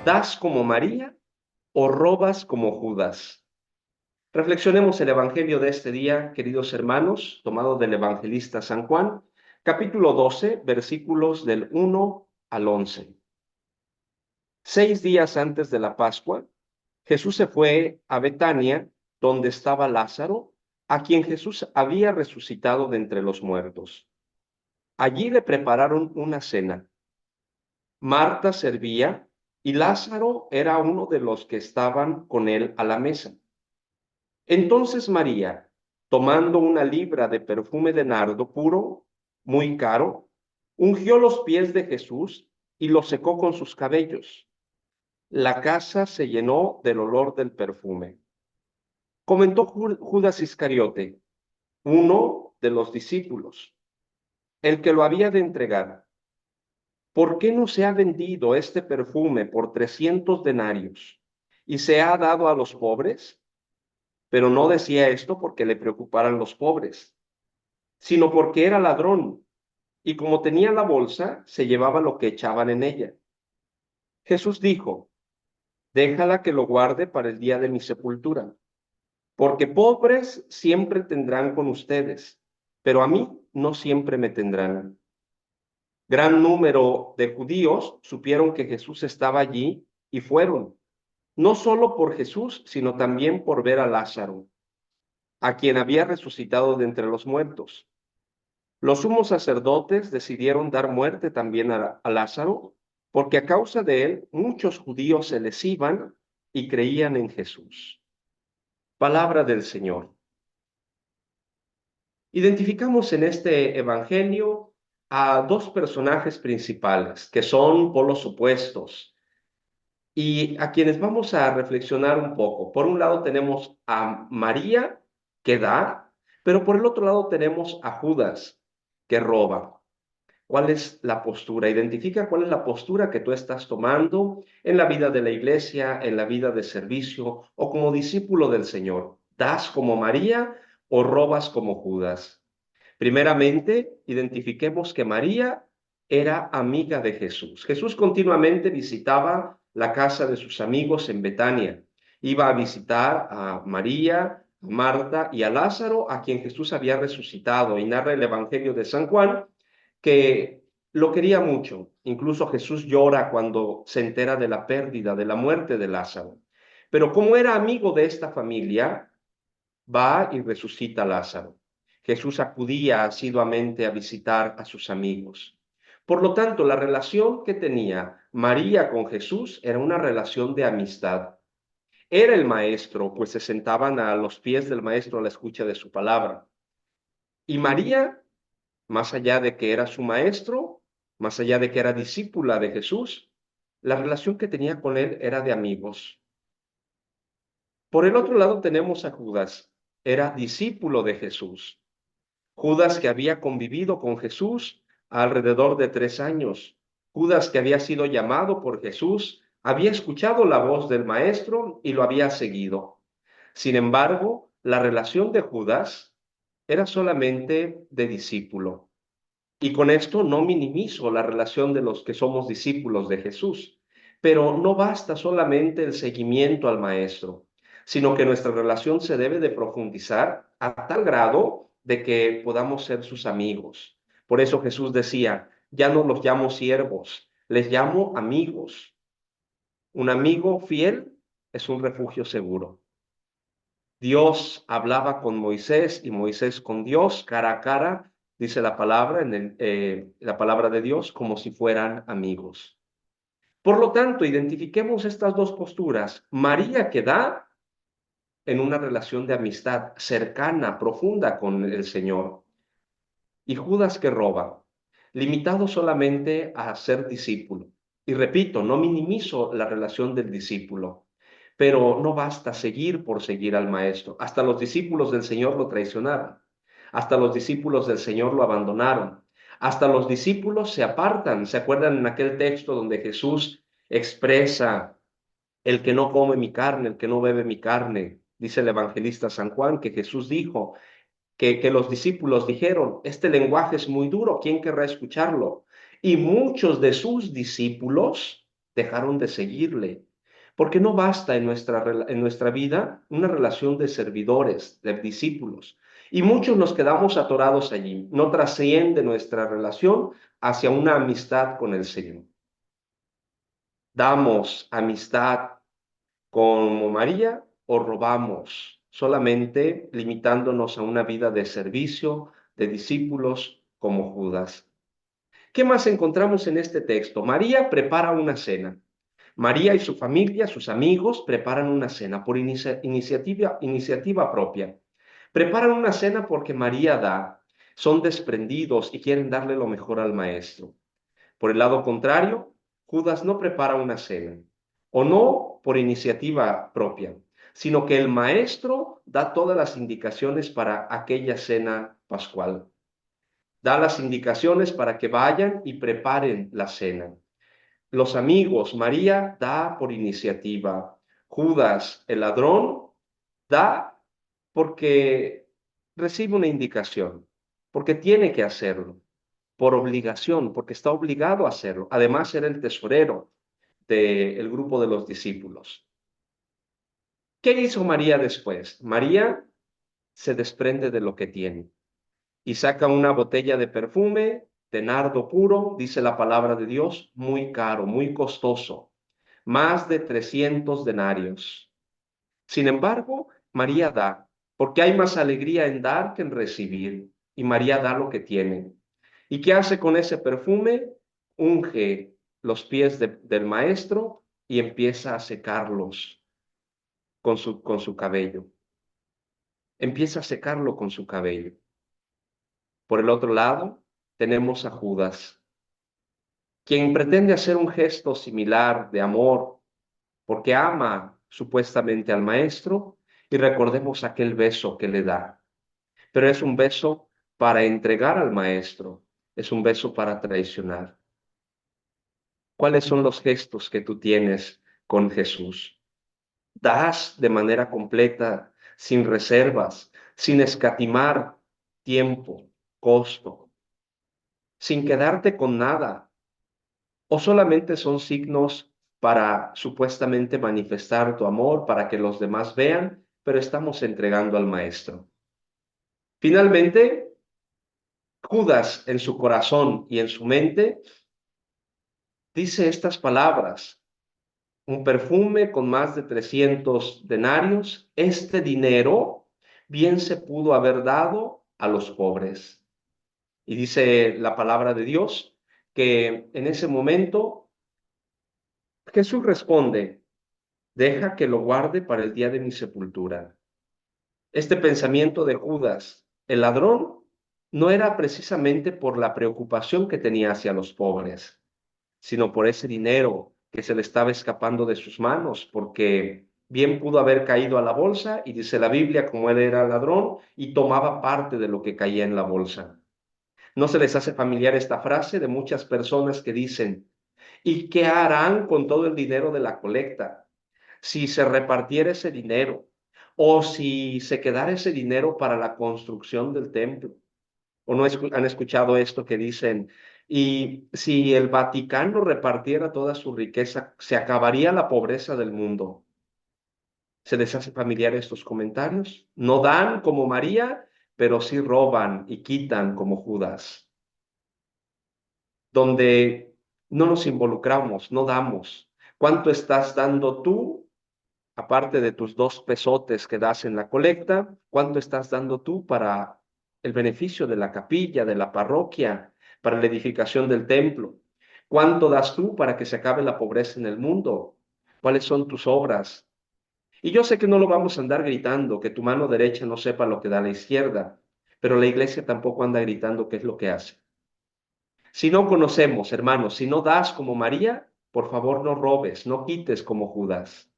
¿Das como María o robas como Judas? Reflexionemos el Evangelio de este día, queridos hermanos, tomado del evangelista San Juan, capítulo 12, versículos del 1 al 11. 6 días antes de la Pascua, Jesús se fue a Betania, donde estaba Lázaro, a quien Jesús había resucitado de entre los muertos. Allí le prepararon una cena. Marta servía y Lázaro era uno de los que estaban con él a la mesa. Entonces María, tomando una libra de perfume de nardo puro, muy caro, ungió los pies de Jesús y los secó con sus cabellos. La casa se llenó del olor del perfume. Comentó Judas Iscariote, uno de los discípulos, el que lo había de entregar. ¿Por qué no se ha vendido este perfume por 300 denarios y se ha dado a los pobres? Pero no decía esto porque le preocuparan los pobres, sino porque era ladrón, y como tenía la bolsa, se llevaba lo que echaban en ella. Jesús dijo, déjala que lo guarde para el día de mi sepultura, porque pobres siempre tendrán con ustedes, pero a mí no siempre me tendrán. Gran número de judíos supieron que Jesús estaba allí y fueron, no solo por Jesús, sino también por ver a Lázaro, a quien había resucitado de entre los muertos. Los sumos sacerdotes decidieron dar muerte también a Lázaro, porque a causa de él muchos judíos se les iban y creían en Jesús. Palabra del Señor. Identificamos en este evangelio a dos personajes principales, que son polos opuestos, y a quienes vamos a reflexionar un poco. Por un lado tenemos a María, que da, pero por el otro lado tenemos a Judas, que roba. ¿Cuál es la postura? Identifica cuál es la postura que tú estás tomando en la vida de la iglesia, en la vida de servicio o como discípulo del Señor. ¿Das como María o robas como Judas? Primeramente, identifiquemos que María era amiga de Jesús. Jesús continuamente visitaba la casa de sus amigos en Betania. Iba a visitar a María, a Marta y a Lázaro, a quien Jesús había resucitado. Y narra el Evangelio de San Juan que lo quería mucho. Incluso Jesús llora cuando se entera de la pérdida, de la muerte de Lázaro. Pero como era amigo de esta familia, va y resucita a Lázaro. Jesús acudía asiduamente a visitar a sus amigos. Por lo tanto, la relación que tenía María con Jesús era una relación de amistad. Era el maestro, pues se sentaban a los pies del maestro a la escucha de su palabra. Y María, más allá de que era su maestro, más allá de que era discípula de Jesús, la relación que tenía con él era de amigos. Por el otro lado tenemos a Judas, era discípulo de Jesús. Judas que había convivido con Jesús alrededor de 3 años. Judas que había sido llamado por Jesús, había escuchado la voz del maestro y lo había seguido. Sin embargo, la relación de Judas era solamente de discípulo. Y con esto no minimizo la relación de los que somos discípulos de Jesús, pero no basta solamente el seguimiento al Maestro, sino que nuestra relación se debe de profundizar a tal grado de que podamos ser sus amigos. Por eso Jesús decía, ya no los llamo siervos, les llamo amigos. Un amigo fiel es un refugio seguro. Dios hablaba con Moisés y Moisés con Dios cara a cara, dice la palabra, la palabra de Dios, como si fueran amigos. Por lo tanto, identifiquemos estas dos posturas. María que da en una relación de amistad cercana, profunda con el Señor, y Judas que roba, limitado solamente a ser discípulo. Y repito, no minimizo la relación del discípulo, pero no basta seguir por seguir al maestro. Hasta los discípulos del Señor lo traicionaron. Hasta los discípulos del Señor lo abandonaron. Hasta los discípulos se apartan. ¿Se acuerdan en aquel texto donde Jesús expresa el que no come mi carne, el que no bebe mi carne? Dice el evangelista San Juan que Jesús dijo que los discípulos dijeron, este lenguaje es muy duro, ¿quién querrá escucharlo? Y muchos de sus discípulos dejaron de seguirle. Porque no basta en nuestra vida una relación de servidores, de discípulos. Y muchos nos quedamos atorados allí. No trasciende nuestra relación hacia una amistad con el Señor. ¿Damos amistad como María o robamos solamente limitándonos a una vida de servicio, de discípulos como Judas? ¿Qué más encontramos en este texto? María prepara una cena. María y su familia, sus amigos, preparan una cena por iniciativa propia. Preparan una cena porque María da, son desprendidos y quieren darle lo mejor al maestro. Por el lado contrario, Judas no prepara una cena, o no por iniciativa propia, sino que el maestro da todas las indicaciones para aquella cena pascual. Da las indicaciones para que vayan y preparen la cena. Los amigos, María da por iniciativa. Judas, el ladrón, da porque recibe una indicación, porque tiene que hacerlo, por obligación, porque está obligado a hacerlo. Además, era el tesorero del grupo de los discípulos. ¿Qué hizo María después? María se desprende de lo que tiene y saca una botella de perfume de nardo puro, dice la palabra de Dios, muy caro, muy costoso, más de 300 denarios. Sin embargo, María da, porque hay más alegría en dar que en recibir, y María da lo que tiene. ¿Y qué hace con ese perfume? Unge los pies del maestro y empieza a secarlos con su cabello. Empieza a secarlo con su cabello. Por el otro lado, tenemos a Judas, quien pretende hacer un gesto similar de amor, porque ama supuestamente al maestro, y recordemos aquel beso que le da. Pero es un beso para entregar al maestro, es un beso para traicionar. ¿Cuáles son los gestos que tú tienes con Jesús? Das de manera completa, sin reservas, sin escatimar tiempo, costo, sin quedarte con nada, o solamente son signos para supuestamente manifestar tu amor, para que los demás vean, pero estamos entregando al maestro. Finalmente, Judas en su corazón y en su mente dice estas palabras: un perfume con más de 300 denarios, este dinero bien se pudo haber dado a los pobres. Y dice la palabra de Dios que en ese momento Jesús responde: deja que lo guarde para el día de mi sepultura. Este pensamiento de Judas, el ladrón, no era precisamente por la preocupación que tenía hacia los pobres, sino por ese dinero que se le estaba escapando de sus manos, porque bien pudo haber caído a la bolsa, y dice la Biblia, como él era ladrón, y tomaba parte de lo que caía en la bolsa. ¿No se les hace familiar esta frase de muchas personas que dicen: ¿y qué harán con todo el dinero de la colecta? Si se repartiera ese dinero, o si se quedara ese dinero para la construcción del templo. ¿O no han escuchado esto que dicen: y si el Vaticano repartiera toda su riqueza, se acabaría la pobreza del mundo? ¿Se les hace familiar estos comentarios? No dan como María, pero sí roban y quitan como Judas, donde no nos involucramos, no damos. ¿Cuánto estás dando tú? Aparte de tus 2 pesotes que das en la colecta, ¿cuánto estás dando tú para el beneficio de la capilla, de la parroquia, para la edificación del templo? ¿Cuánto das tú para que se acabe la pobreza en el mundo? ¿Cuáles son tus obras? Y yo sé que no lo vamos a andar gritando, que tu mano derecha no sepa lo que da la izquierda, pero la iglesia tampoco anda gritando qué es lo que hace. Si no conocemos, hermanos, si no das como María, por favor no robes, no quites como Judas,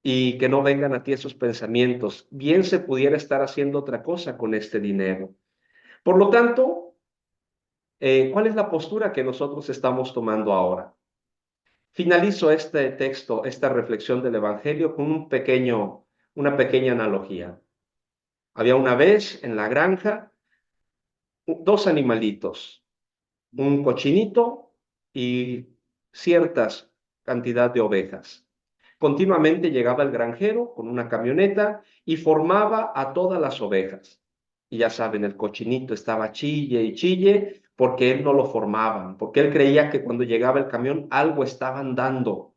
y que no vengan a ti esos pensamientos. Bien se pudiera estar haciendo otra cosa con este dinero. Por lo tanto, ¿cuál es la postura que nosotros estamos tomando ahora? Finalizo este texto, esta reflexión del Evangelio con una pequeña analogía. Había una vez en la granja 2 animalitos, un cochinito y ciertas cantidad de ovejas. Continuamente llegaba el granjero con una camioneta y formaba a todas las ovejas. Y ya saben, el cochinito estaba chille y chille porque él no lo formaban, porque él creía que cuando llegaba el camión algo estaban dando.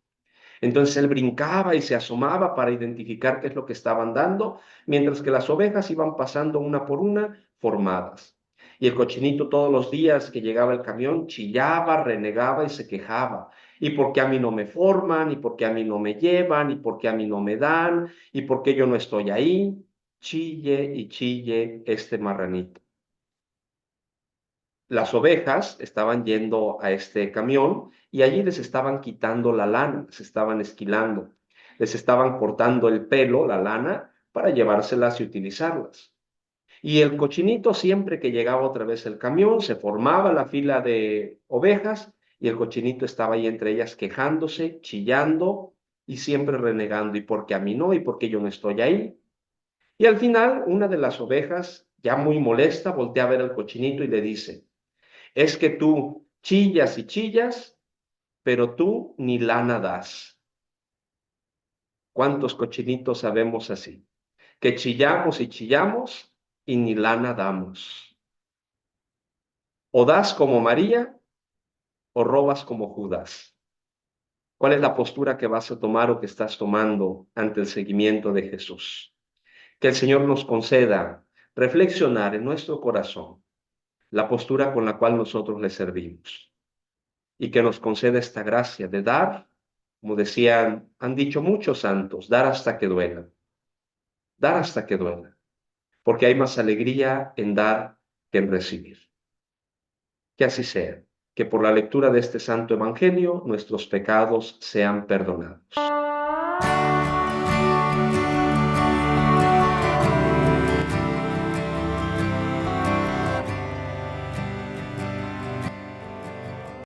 Entonces él brincaba y se asomaba para identificar qué es lo que estaban dando, mientras que las ovejas iban pasando una por una formadas. Y el cochinito todos los días que llegaba el camión chillaba, renegaba y se quejaba. ¿Y por qué a mí no me forman? ¿Y por qué a mí no me llevan? ¿Y por qué a mí no me dan? ¿Y por qué yo no estoy ahí? Chille y chille este marranito. Las ovejas estaban yendo a este camión y allí les estaban quitando la lana, les estaban esquilando, les estaban cortando el pelo, la lana, para llevárselas y utilizarlas. Y el cochinito, siempre que llegaba otra vez el camión, se formaba la fila de ovejas y el cochinito estaba ahí entre ellas quejándose, chillando y siempre renegando. ¿Y por qué a mí no? ¿Y por qué yo no estoy ahí? Y al final, una de las ovejas, ya muy molesta, voltea a ver al cochinito y le dice: es que tú chillas y chillas, pero tú ni lana das. ¿Cuántos cochinitos sabemos así? Que chillamos y chillamos y ni lana damos. O das como María o robas como Judas. ¿Cuál es la postura que vas a tomar o que estás tomando ante el seguimiento de Jesús? Que el Señor nos conceda reflexionar en nuestro corazón la postura con la cual nosotros le servimos, y que nos conceda esta gracia de dar, como decían, han dicho muchos santos, dar hasta que duela, porque hay más alegría en dar que en recibir. Que así sea, que por la lectura de este santo evangelio nuestros pecados sean perdonados.